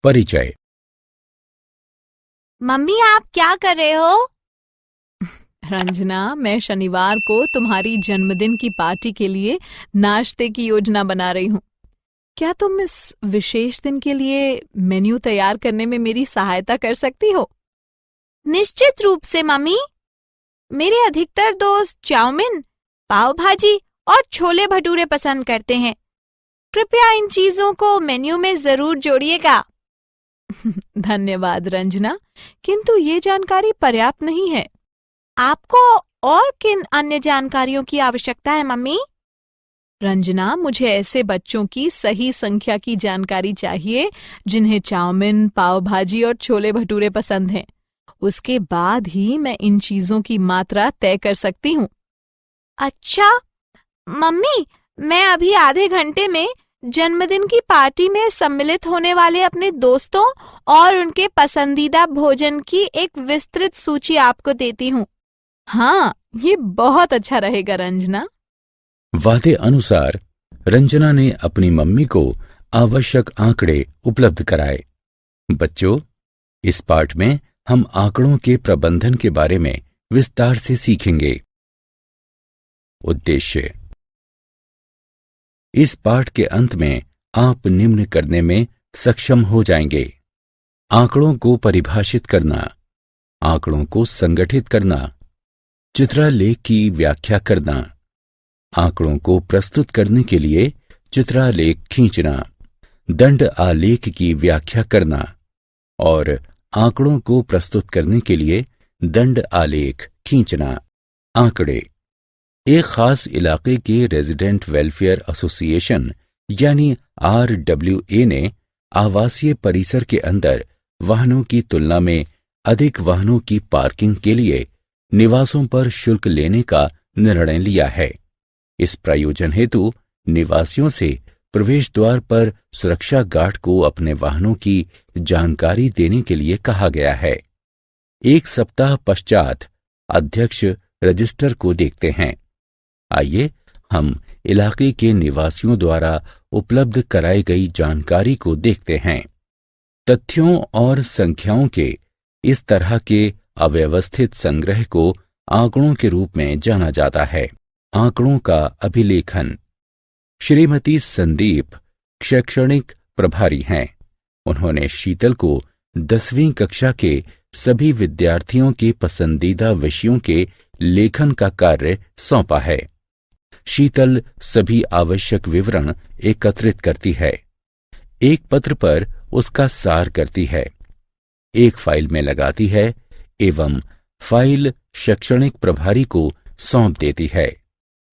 परिचय। मम्मी, आप क्या कर रहे हो? रंजना, मैं शनिवार को तुम्हारी जन्मदिन की पार्टी के लिए नाश्ते की योजना बना रही हूँ। क्या तुम इस विशेष दिन के लिए मेन्यू तैयार करने में मेरी सहायता कर सकती हो? निश्चित रूप से मम्मी। मेरे अधिकतर दोस्त चाउमीन, पाव भाजी और छोले भटूरे पसंद करते हैं। कृपया इन चीजों को मेन्यू में जरूर जोड़िएगा। धन्यवाद रंजना, किंतु ये जानकारी पर्याप्त नहीं है। आपको और किन अन्य जानकारियों की आवश्यकता है मम्मी? रंजना, मुझे ऐसे बच्चों की सही संख्या की जानकारी चाहिए जिन्हें चाउमीन, पाव भाजी और छोले भटूरे पसंद हैं। उसके बाद ही मैं इन चीजों की मात्रा तय कर सकती हूँ। अच्छा मम्मी, मैं अभी आधे घंटे में जन्मदिन की पार्टी में सम्मिलित होने वाले अपने दोस्तों और उनके पसंदीदा भोजन की एक विस्तृत सूची आपको देती हूँ। हाँ, ये बहुत अच्छा रहेगा रंजना। वादे अनुसार रंजना ने अपनी मम्मी को आवश्यक आंकड़े उपलब्ध कराए। बच्चों, इस पाठ में हम आंकड़ों के प्रबंधन के बारे में विस्तार से सीखेंगे। उद्देश्य। इस पाठ के अंत में आप निम्न करने में सक्षम हो जाएंगे: आंकड़ों को परिभाषित करना, आंकड़ों को संगठित करना, चित्रालेख की व्याख्या करना, आंकड़ों को प्रस्तुत करने के लिए चित्रालेख खींचना, दंड आलेख की व्याख्या करना और आंकड़ों को प्रस्तुत करने के लिए दंड आलेख खींचना। आंकड़े। एक खास इलाके के रेजिडेंट वेलफेयर एसोसिएशन यानी RWA ने आवासीय परिसर के अंदर वाहनों की तुलना में अधिक वाहनों की पार्किंग के लिए निवासों पर शुल्क लेने का निर्णय लिया है। इस प्रयोजन हेतु निवासियों से प्रवेश द्वार पर सुरक्षा गार्ड को अपने वाहनों की जानकारी देने के लिए कहा गया है। एक सप्ताह पश्चात अध्यक्ष रजिस्टर को देखते हैं। आइए हम इलाके के निवासियों द्वारा उपलब्ध कराई गई जानकारी को देखते हैं। तथ्यों और संख्याओं के इस तरह के अव्यवस्थित संग्रह को आंकड़ों के रूप में जाना जाता है। आंकड़ों का अभिलेखन। श्रीमती संदीप शैक्षणिक प्रभारी हैं। उन्होंने शीतल को 10वीं कक्षा के सभी विद्यार्थियों के पसंदीदा विषयों के लेखन का कार्य सौंपा है। शीतल सभी आवश्यक विवरण एकत्रित करती है, एक पत्र पर उसका सार करती है, एक फाइल में लगाती है एवं फाइल शैक्षणिक प्रभारी को सौंप देती है।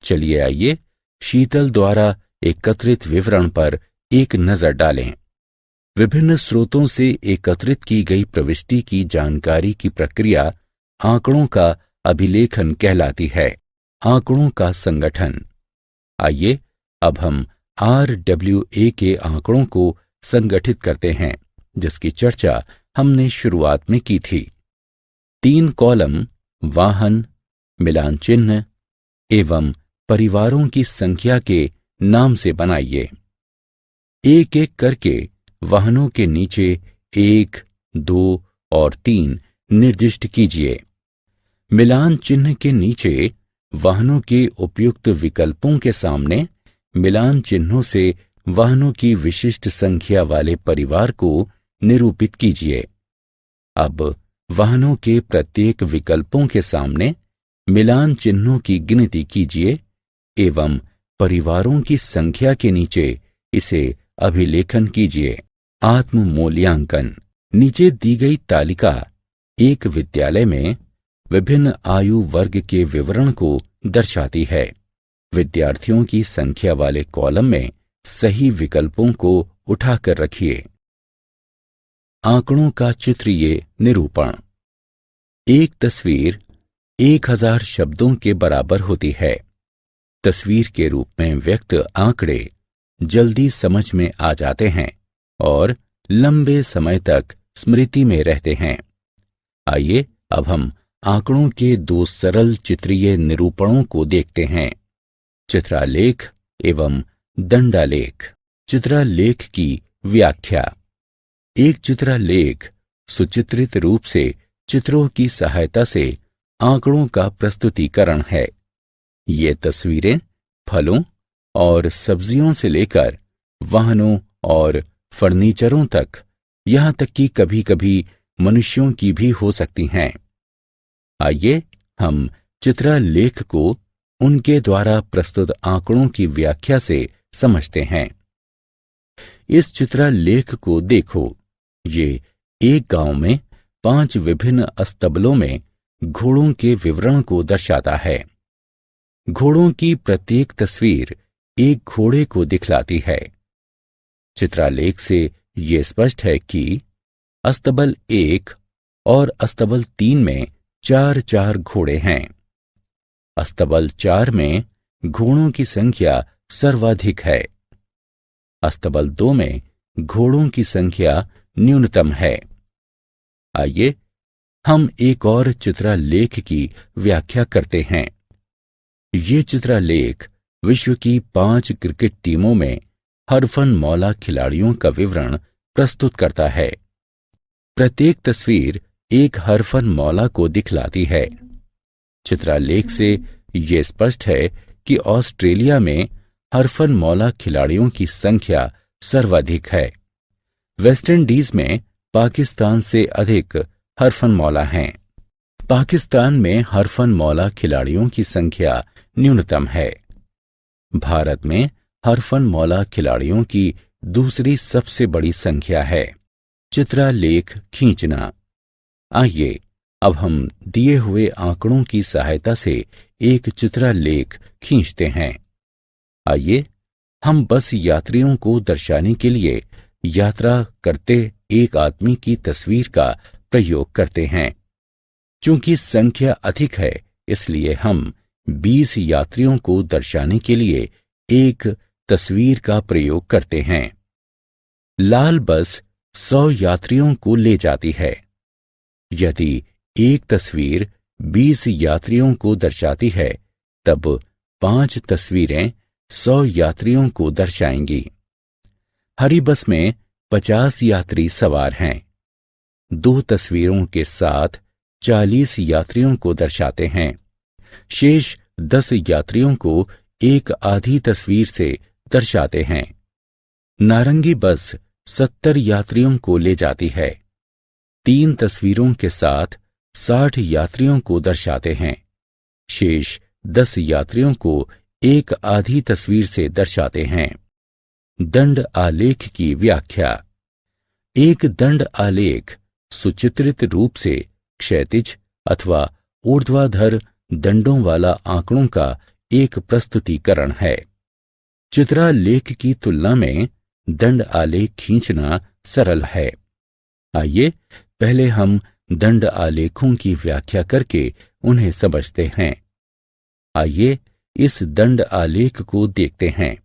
चलिए आइए शीतल द्वारा एकत्रित विवरण पर एक नजर डालें। विभिन्न स्रोतों से एकत्रित की गई प्रविष्टि की जानकारी की प्रक्रिया आंकड़ों का अभिलेखन कहलाती है। आंकड़ों का संगठन। आइए अब हम RWA के आंकड़ों को संगठित करते हैं, जिसकी चर्चा हमने शुरुआत में की थी। 3 कॉलम वाहन, मिलान चिन्ह एवं परिवारों की संख्या के नाम से बनाइए। एक एक करके वाहनों के नीचे 1, 2 और 3 निर्दिष्ट कीजिए। मिलान चिन्ह के नीचे वाहनों के उपयुक्त विकल्पों के सामने मिलान चिन्हों से वाहनों की विशिष्ट संख्या वाले परिवार को निरूपित कीजिए। अब वाहनों के प्रत्येक विकल्पों के सामने मिलान चिन्हों की गिनती कीजिए एवं परिवारों की संख्या के नीचे इसे अभिलेखन कीजिए। आत्म मूल्यांकन। नीचे दी गई तालिका एक विद्यालय में विभिन्न आयु वर्ग के विवरण को दर्शाती है। विद्यार्थियों की संख्या वाले कॉलम में सही विकल्पों को उठाकर रखिए। आंकड़ों का चित्रीय निरूपण। एक तस्वीर 1000 शब्दों के बराबर होती है। तस्वीर के रूप में व्यक्त आंकड़े जल्दी समझ में आ जाते हैं और लंबे समय तक स्मृति में रहते हैं। आइए अब हम आंकड़ों के दो सरल चित्रीय निरूपणों को देखते हैं, चित्रालेख एवं दंडालेख। चित्रालेख की व्याख्या। एक चित्रालेख सुचित्रित रूप से चित्रों की सहायता से आंकड़ों का प्रस्तुतिकरण है। ये तस्वीरें फलों और सब्जियों से लेकर वाहनों और फर्नीचरों तक, यहाँ तक कि कभी कभी मनुष्यों की भी हो सकती हैं। आइए हम चित्रालेख को उनके द्वारा प्रस्तुत आंकड़ों की व्याख्या से समझते हैं। इस चित्रालेख को देखो। ये एक गांव में 5 विभिन्न अस्तबलों में घोड़ों के विवरण को दर्शाता है। घोड़ों की प्रत्येक तस्वीर एक घोड़े को दिखलाती है। चित्रालेख से ये स्पष्ट है कि अस्तबल 1 और अस्तबल 3 में 4-4 घोड़े हैं। अस्तबल 4 में घोड़ों की संख्या सर्वाधिक है। अस्तबल 2 में घोड़ों की संख्या न्यूनतम है। आइए हम एक और चित्रालेख की व्याख्या करते हैं। ये चित्रालेख विश्व की 5 क्रिकेट टीमों में हरफनमौला खिलाड़ियों का विवरण प्रस्तुत करता है। प्रत्येक तस्वीर एक हरफनमौला को दिखलाती है। चित्रालेख से ये स्पष्ट है कि ऑस्ट्रेलिया में हरफनमौला खिलाड़ियों की संख्या सर्वाधिक है। वेस्टइंडीज में पाकिस्तान से अधिक हरफनमौला हैं। पाकिस्तान में हरफनमौला खिलाड़ियों की संख्या न्यूनतम है। भारत में हरफनमौला खिलाड़ियों की दूसरी सबसे बड़ी संख्या है। चित्रालेख खींचना। आइए अब हम दिए हुए आंकड़ों की सहायता से एक चित्रालेख खींचते हैं। आइए हम बस यात्रियों को दर्शाने के लिए यात्रा करते एक आदमी की तस्वीर का प्रयोग करते हैं। चूंकि संख्या अधिक है, इसलिए हम 20 यात्रियों को दर्शाने के लिए एक तस्वीर का प्रयोग करते हैं। लाल बस 100 यात्रियों को ले जाती है। यदि एक तस्वीर 20 यात्रियों को दर्शाती है, तब 5 तस्वीरें 100 यात्रियों को दर्शाएंगी। हरी बस में 50 यात्री सवार हैं। 2 तस्वीरों के साथ 40 यात्रियों को दर्शाते हैं। शेष 10 यात्रियों को एक आधी तस्वीर से दर्शाते हैं। नारंगी बस 70 यात्रियों को ले जाती है। 3 तस्वीरों के साथ 60 यात्रियों को दर्शाते हैं। शेष 10 यात्रियों को एक आधी तस्वीर से दर्शाते हैं। दंड आलेख की व्याख्या। एक दंड आलेख सुचित्रित रूप से क्षैतिज अथवा ऊर्ध्वाधर दंडों वाला आंकड़ों का एक प्रस्तुतिकरण है। चित्रालेख की तुलना में दंड आलेख खींचना सरल है। आइए पहले हम दंड आलेखों की व्याख्या करके उन्हें समझते हैं। आइए इस दंड आलेख को देखते हैं।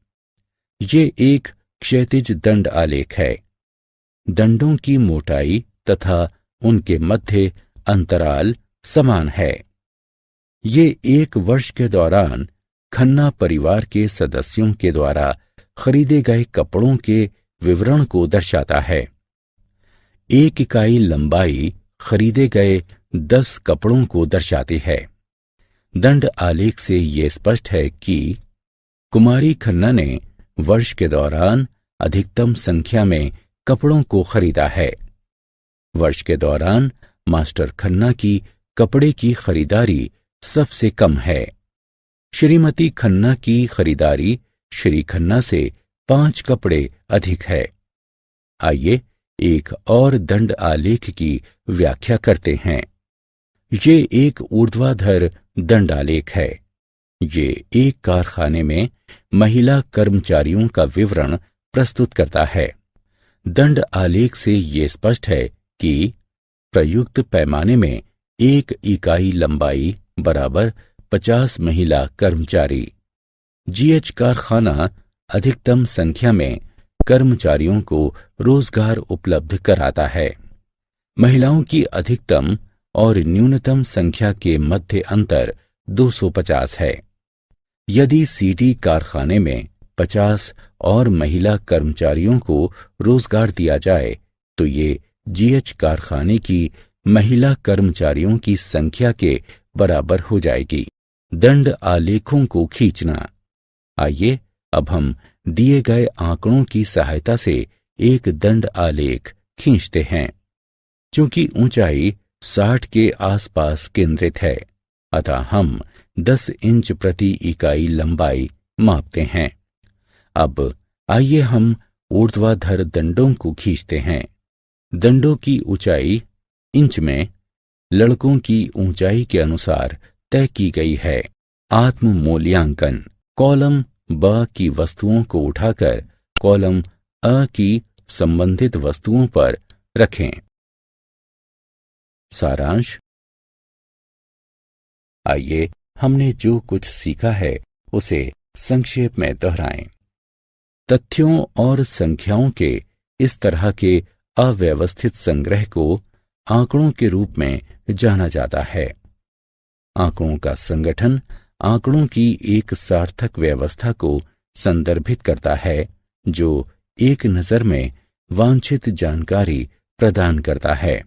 ये एक क्षैतिज दंड आलेख है। दंडों की मोटाई तथा उनके मध्य अंतराल समान है। ये 1 वर्ष के दौरान खन्ना परिवार के सदस्यों के द्वारा खरीदे गए कपड़ों के विवरण को दर्शाता है। 1 इकाई लंबाई खरीदे गए 10 कपड़ों को दर्शाती है। दंड आलेख से ये स्पष्ट है कि कुमारी खन्ना ने वर्ष के दौरान अधिकतम संख्या में कपड़ों को खरीदा है। वर्ष के दौरान मास्टर खन्ना की कपड़े की खरीदारी सबसे कम है। श्रीमती खन्ना की खरीदारी श्री खन्ना से 5 कपड़े अधिक है। आइए एक और दंड आलेख की व्याख्या करते हैं। ये एक ऊर्ध्वाधर दंड आलेख है। ये एक कारखाने में महिला कर्मचारियों का विवरण प्रस्तुत करता है। दंड आलेख से ये स्पष्ट है कि प्रयुक्त पैमाने में 1 इकाई लंबाई बराबर 50 महिला कर्मचारी। जीएच कारखाना अधिकतम संख्या में कर्मचारियों को रोजगार उपलब्ध कराता है। महिलाओं की अधिकतम और न्यूनतम संख्या के मध्य अंतर 250 है। यदि सीटी कारखाने में 50 और महिला कर्मचारियों को रोजगार दिया जाए तो ये जीएच कारखाने की महिला कर्मचारियों की संख्या के बराबर हो जाएगी। दंड आलेखों को खींचना। आइए अब हम दिए गए आंकड़ों की सहायता से एक दंड आलेख खींचते हैं। चूंकि ऊंचाई 60 के आसपास केंद्रित है, अतः हम 10 इंच प्रति इकाई लंबाई मापते हैं। अब आइए हम ऊर्ध्वाधर दंडों को खींचते हैं। दंडों की ऊंचाई इंच में लड़कों की ऊंचाई के अनुसार तय की गई है। आत्म मूल्यांकन। कॉलम ब की वस्तुओं को उठाकर कॉलम अ की संबंधित वस्तुओं पर रखें। सारांश। आइए हमने जो कुछ सीखा है उसे संक्षेप में दोहराएं। तथ्यों और संख्याओं के इस तरह के अव्यवस्थित संग्रह को आंकड़ों के रूप में जाना जाता है। आंकड़ों का संगठन आंकड़ों की एक सार्थक व्यवस्था को संदर्भित करता है जो एक नज़र में वांछित जानकारी प्रदान करता है।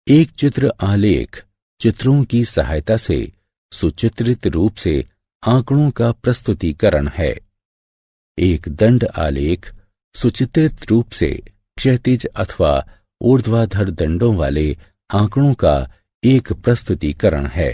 एक चित्र आलेख चित्रों की सहायता से सुचित्रित रूप से आंकड़ों का प्रस्तुतिकरण है। एक दंड आलेख सुचित्रित रूप से क्षैतिज अथवा ऊर्ध्वाधर दंडों वाले आंकड़ों का एक प्रस्तुतिकरण है।